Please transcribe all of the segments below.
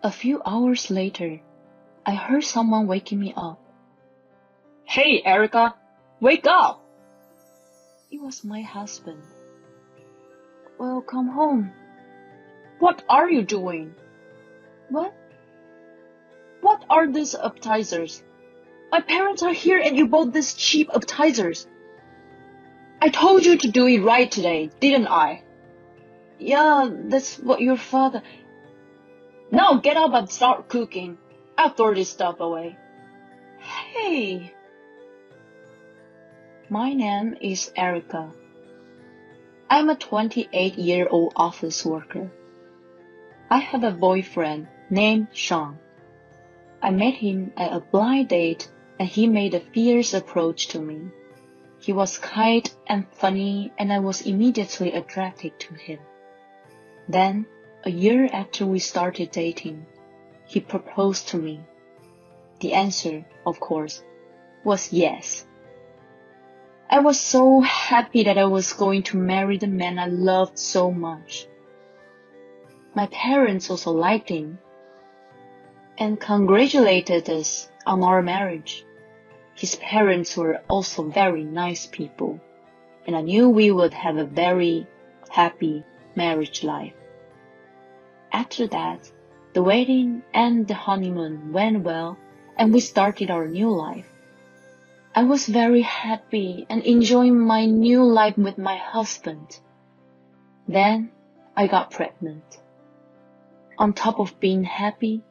A few hours later, I heard someone waking me up. Hey, Erica, wake up! It was my husband. Well, come home. What are you doing? What? What are these appetizers? My parents are here and you bought these cheap appetizers. I told you to do it right today, didn't I? Yeah, that's what your father... Now get up and start cooking. I'll throw this stuff away. Hey! My name is Erica. I'm a 28-year-old office worker. I have a boyfriend named Sean. I met him at a blind date and he made a fierce approach to me. He was kind and funny and I was immediately attracted to him. Then, a year after we started dating, he proposed to me. The answer, of course, was yes. I was so happy that I was going to marry the man I loved so much. My parents also liked him and congratulated us on our marriage. His parents were also very nice people, and I knew we would have a very happy marriage life. After that, the wedding and the honeymoon went well, and we started our new life. I was very happy and enjoying my new life with my husband. Then, I got pregnant. On top of being happy,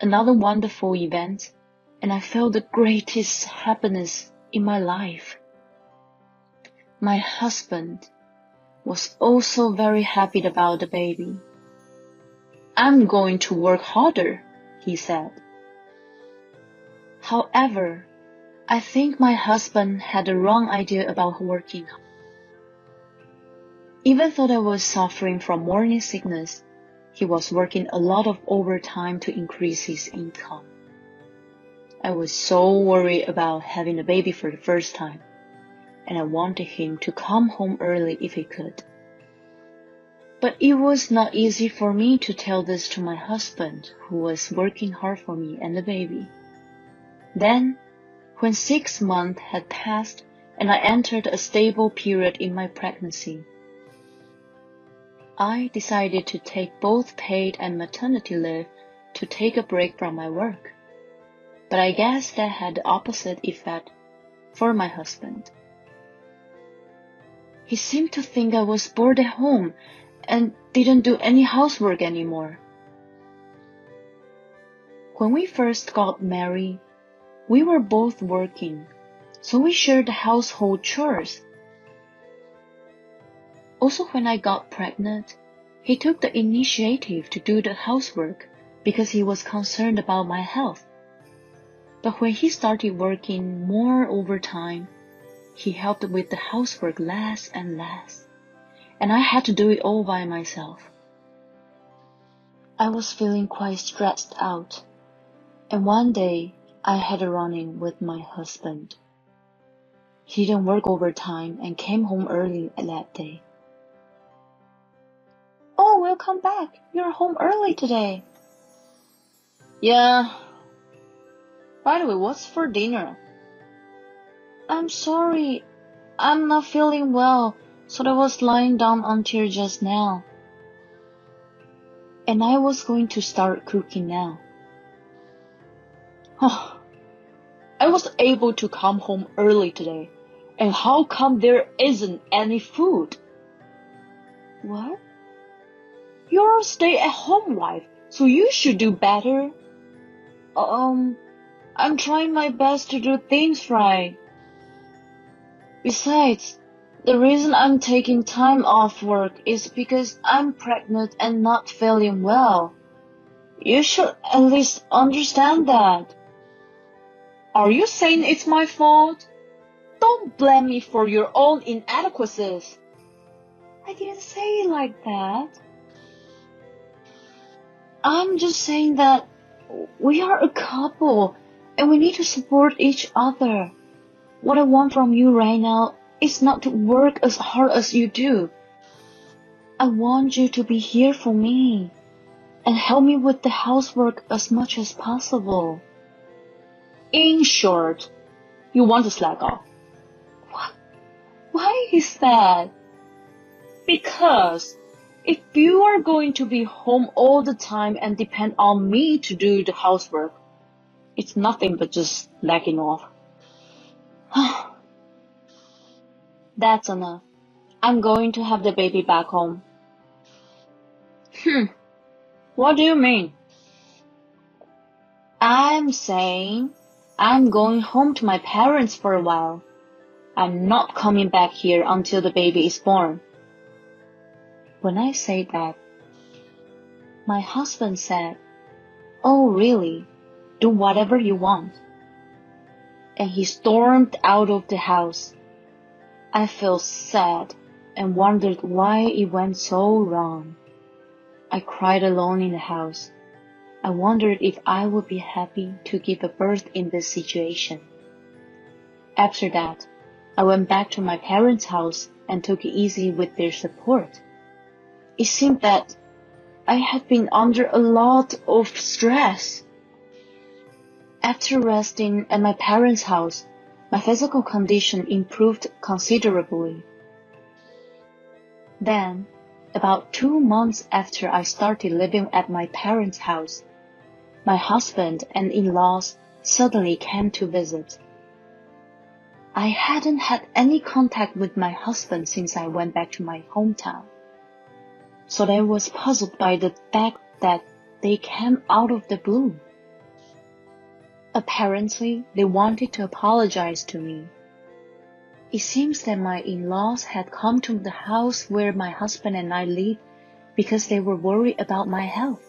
another wonderful event, and I felt the greatest happiness in my life. My husband was also very happy about the baby. I'm going to work harder, he said. However, I think my husband had the wrong idea about working. Even though I was suffering from morning sickness, he was working a lot of overtime to increase his income. I was so worried about having a baby for the first time, and I wanted him to come home early if he could. But it was not easy for me to tell this to my husband, who was working hard for me and the baby. Then, when 6 months had passed and I entered a stable period in my pregnancy, I decided to take both paid and maternity leave to take a break from my work. But I guess that had the opposite effect for my husband. He seemed to think I was bored at home and didn't do any housework anymore. When we first got married, we were both working, so we shared the household chores. Also, when I got pregnant, he took the initiative to do the housework because he was concerned about my health. But when he started working more overtime, he helped with the housework less and less, and I had to do it all by myself. I was feeling quite stressed out, and one day I had a run-in with my husband. He didn't work overtime and came home early that day. Oh, welcome back. You're home early today. Yeah. By the way, what's for dinner? I'm sorry. I'm not feeling well, so I was lying down until just now. And I was going to start cooking now. Oh, I was able to come home early today, and how come there isn't any food? What? You're a stay-at-home wife, so you should do better. I'm trying my best to do things right. Besides, the reason I'm taking time off work is because I'm pregnant and not feeling well. You should at least understand that. Are you saying it's my fault? Don't blame me for your own inadequacies. I didn't say it like that. I'm just saying that we are a couple and we need to support each other. What I want from you right now is not to work as hard as you do. I want you to be here for me. and help me with the housework as much as possible. In short, you want to slack off. What? Why is that? Because if you are going to be home all the time and depend on me to do the housework, it's nothing but just slacking off. That's enough. I'm going to have the baby back home. What do you mean? I'm saying I'm going home to my parents for a while. I'm not coming back here until the baby is born. When I said that, my husband said, "Oh, really? Do whatever you want." And he stormed out of the house. I felt sad and wondered why it went so wrong. I cried alone in the house. I wondered if I would be happy to give a birth in this situation. After that, I went back to my parents' house and took it easy with their support. It seemed that I had been under a lot of stress. After resting at my parents' house, my physical condition improved considerably. Then, about 2 months after I started living at my parents' house, my husband and in-laws suddenly came to visit. I hadn't had any contact with my husband since I went back to my hometown, so I was puzzled by the fact that they came out of the blue. Apparently, they wanted to apologize to me. It seems that my in-laws had come to the house where my husband and I live because they were worried about my health.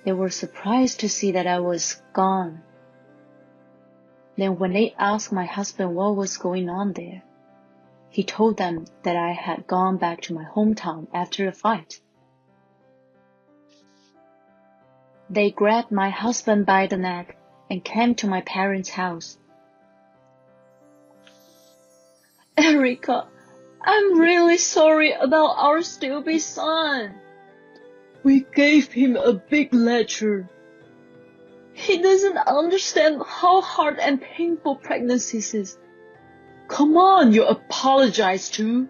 They were surprised to see that I was gone. Then when they asked my husband what was going on there, he told them that I had gone back to my hometown after a fight. They grabbed my husband by the neck and came to my parents' house. Erica, I'm really sorry about our stupid son. We gave him a big lecture. He doesn't understand how hard and painful pregnancy is. Come on, you apologize too.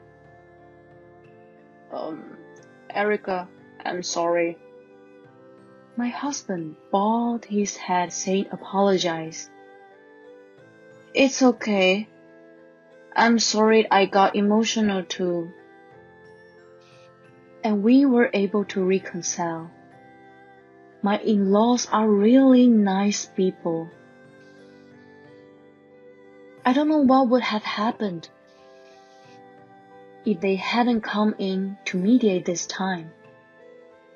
Erica, I'm sorry. My husband bowed his head, saying apologize. It's okay. I'm sorry I got emotional too. And we were able to reconcile. My in-laws are really nice people. I don't know what would have happened if they hadn't come in to mediate this time.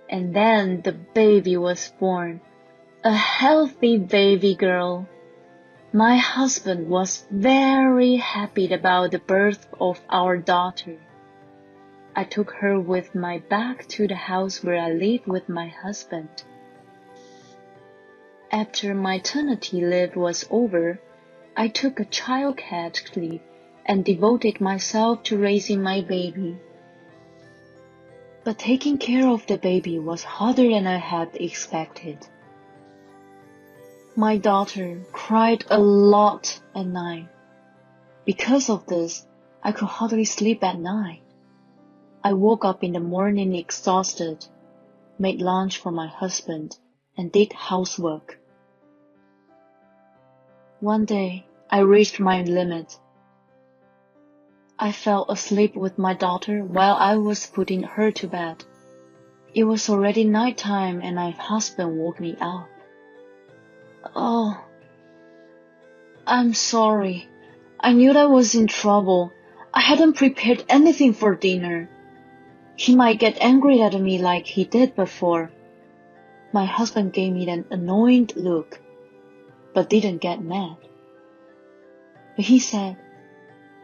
And then the baby was born, a healthy baby girl. My husband was very happy about the birth of our daughter. I took her with me back to the house where I lived with my husband. After maternity leave was over, I took a childcare leave and devoted myself to raising my baby. But taking care of the baby was harder than I had expected. My daughter cried a lot at night. Because of this, I could hardly sleep at night. I woke up in the morning exhausted, made lunch for my husband, and did housework. One day, I reached my limit. I fell asleep with my daughter while I was putting her to bed. It was already nighttime and my husband woke me up. "Oh, I'm sorry. I knew I was in trouble. I hadn't prepared anything for dinner." He might get angry at me like he did before. My husband gave me an annoyed look, but didn't get mad. He said,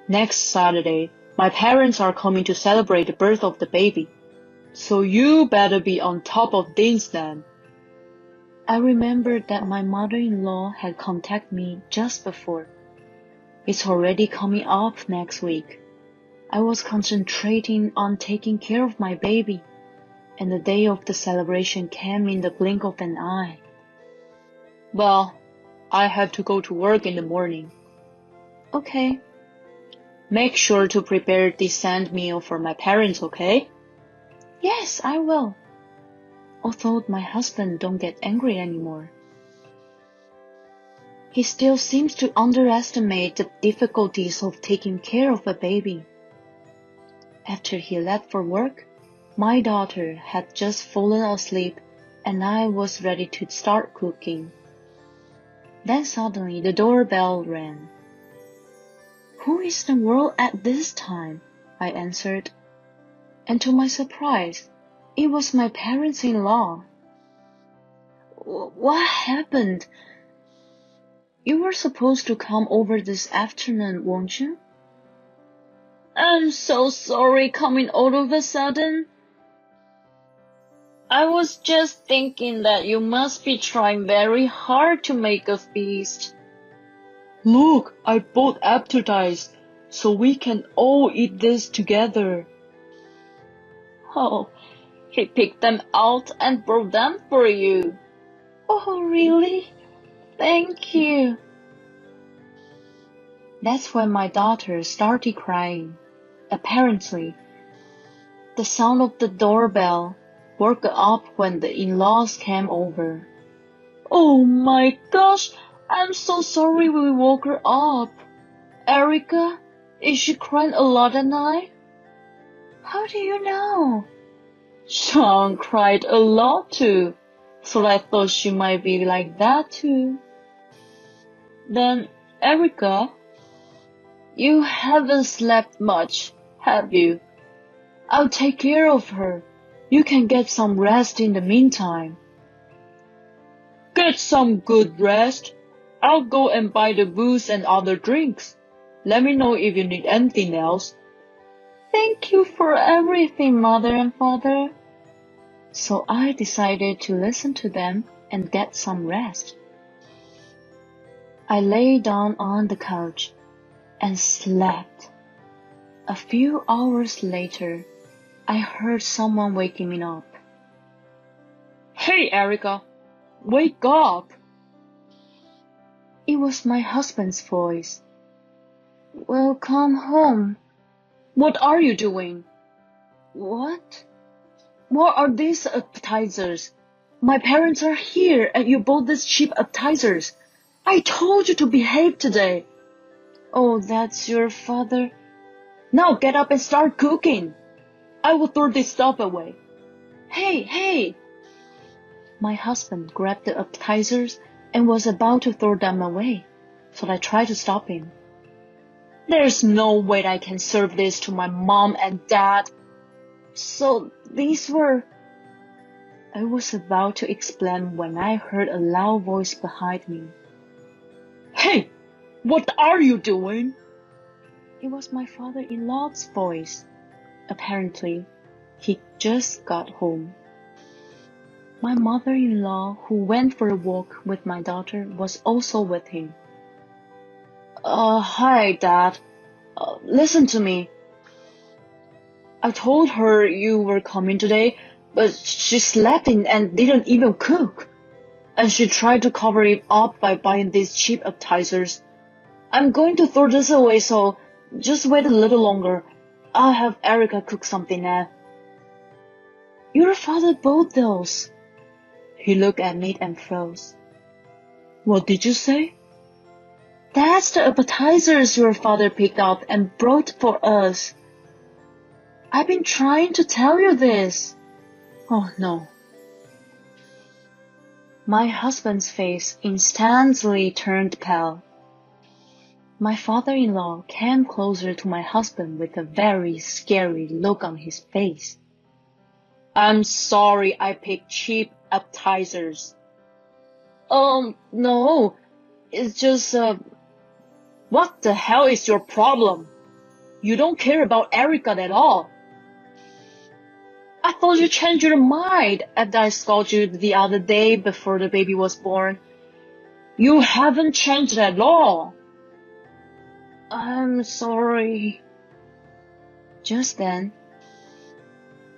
"Next Saturday, my parents are coming to celebrate the birth of the baby, so you better be on top of things then." I remembered that my mother-in-law had contacted me just before. It's already coming up next week. I was concentrating on taking care of my baby, and the day of the celebration came in the blink of an eye. Well, I have to go to work in the morning. Okay. Make sure to prepare a decent meal for my parents, okay? Yes, I will. Although my husband don't get angry anymore. He still seems to underestimate the difficulties of taking care of a baby. After he left for work, my daughter had just fallen asleep and I was ready to start cooking. Then suddenly the doorbell rang. Who is in the world at this time? I answered. And to my surprise, it was my parents-in-law. What happened? You were supposed to come over this afternoon, weren't you? I'm so sorry coming all of a sudden. I was just thinking that you must be trying very hard to make a feast. Look, I bought appetizers, so we can all eat this together. Oh, he picked them out and brought them for you. Oh, really? Thank you. That's when my daughter started crying. Apparently, the sound of the doorbell woke her up when the in-laws came over. Oh my gosh, I'm so sorry we woke her up. Erica, is she crying a lot at night? How do you know? Sean cried a lot too, so I thought she might be like that too. Then, Erica, you haven't slept much, have you? I'll take care of her. You can get some rest in the meantime. Get some good rest. I'll go and buy the booze and other drinks. Let me know if you need anything else. Thank you for everything, Mother and Father. So I decided to listen to them and get some rest. I lay down on the couch and slept. A few hours later, I heard someone waking me up. Hey, Erica, wake up! It was my husband's voice. Welcome home. What are you doing? What? What are these appetizers? My parents are here and you bought these cheap appetizers. I told you to behave today. Oh, that's your father. Now get up and start cooking. I will throw this stuff away. Hey! My husband grabbed the appetizers and was about to throw them away, so I tried to stop him. There's no way I can serve this to my mom and dad. So these were... I was about to explain when I heard a loud voice behind me. Hey! What are you doing? It was my father-in-law's voice. Apparently, he just got home. My mother-in-law, who went for a walk with my daughter, was also with him. Hi, Dad. Listen to me. I told her you were coming today, but she slept in and didn't even cook. And she tried to cover it up by buying these cheap appetizers. I'm going to throw this away, so just wait a little longer. I'll have Erica cook something now. Your father bought those. He looked at me and froze. What did you say? That's the appetizers your father picked up and brought for us. I've been trying to tell you this. Oh no. My husband's face instantly turned pale. My father-in-law came closer to my husband with a very scary look on his face. I'm sorry I picked cheap appetizers. No. It's just, what the hell is your problem? You don't care about Erica at all. I thought you changed your mind after I scolded you the other day before the baby was born. You haven't changed at all. I'm sorry. Just then,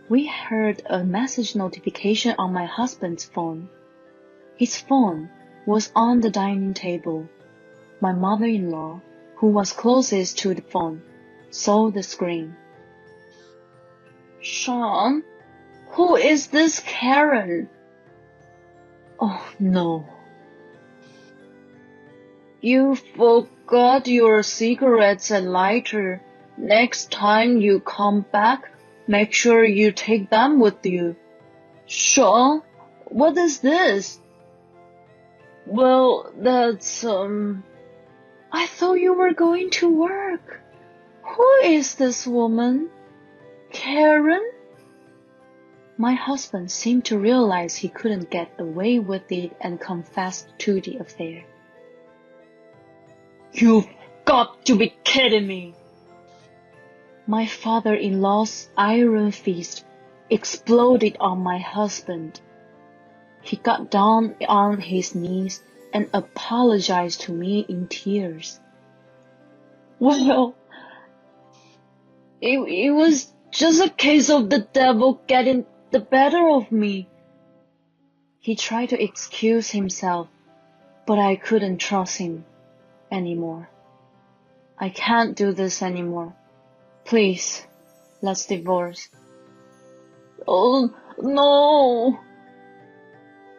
We heard a message notification on my husband's phone. His phone was on the dining table. My mother-in-law, who was closest to the phone, saw the screen. Sean, who is this Karen? Oh no. You forgot your cigarettes and lighter. Next time you come back, make sure you take them with you. Sean, what is this? Well, that's, I thought you were going to work. Who is this woman? Karen? My husband seemed to realize he couldn't get away with it and confessed to the affair. You've got to be kidding me. My father-in-law's iron fist exploded on my husband. He got down on his knees and apologized to me in tears. Well, it was just a case of the devil getting the better of me. He tried to excuse himself, but I couldn't trust him anymore. I can't do this anymore. Please, let's divorce. Oh, no.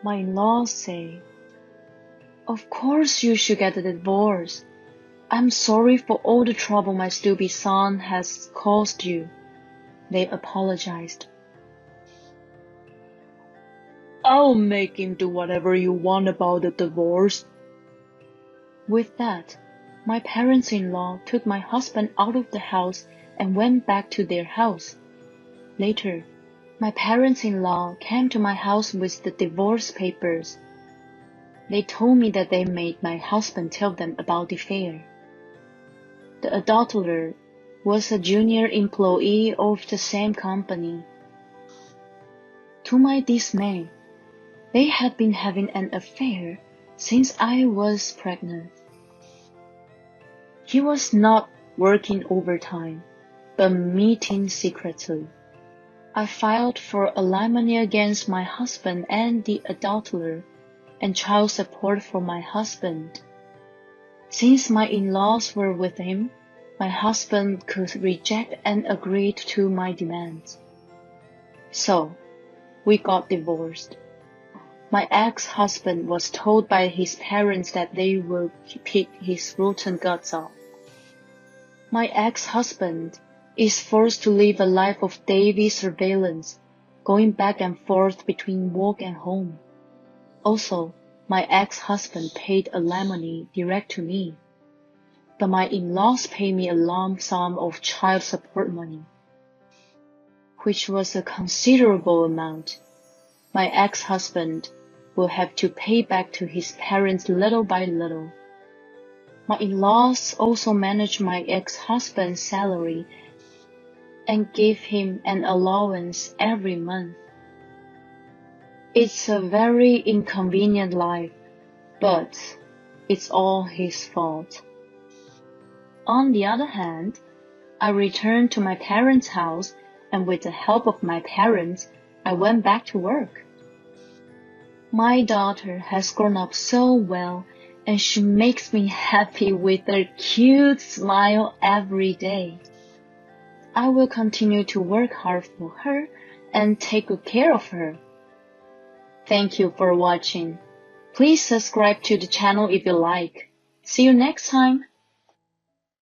My in-laws say, of course you should get a divorce. I'm sorry for all the trouble my stupid son has caused you. They apologized. I'll make him do whatever you want about the divorce. With that, my parents-in-law took my husband out of the house and went back to their house. Later, my parents-in-law came to my house with the divorce papers. They told me that they made my husband tell them about the affair. The adulterer was a junior employee of the same company. To my dismay, they had been having an affair since I was pregnant. He was not working overtime, but meeting secretly. I filed for alimony against my husband and the adulterer, and child support for my husband. Since my in-laws were with him, my husband could reject and agree to my demands. So, we got divorced. My ex-husband was told by his parents that they would pick his rotten guts off. My ex-husband is forced to live a life of daily surveillance, going back and forth between work and home. Also, my ex-husband paid alimony direct to me, but my in-laws paid me a lump sum of child support money, which was a considerable amount. My ex-husband will have to pay back to his parents little by little. My in-laws also manage my ex-husband's salary and give him an allowance every month. It's a very inconvenient life, but it's all his fault. On the other hand, I returned to my parents' house, and with the help of my parents, I went back to work. My daughter has grown up so well, and she makes me happy with her cute smile every day. I will continue to work hard for her and take good care of her. Thank you for watching. Please subscribe to the channel if you like. See you next time.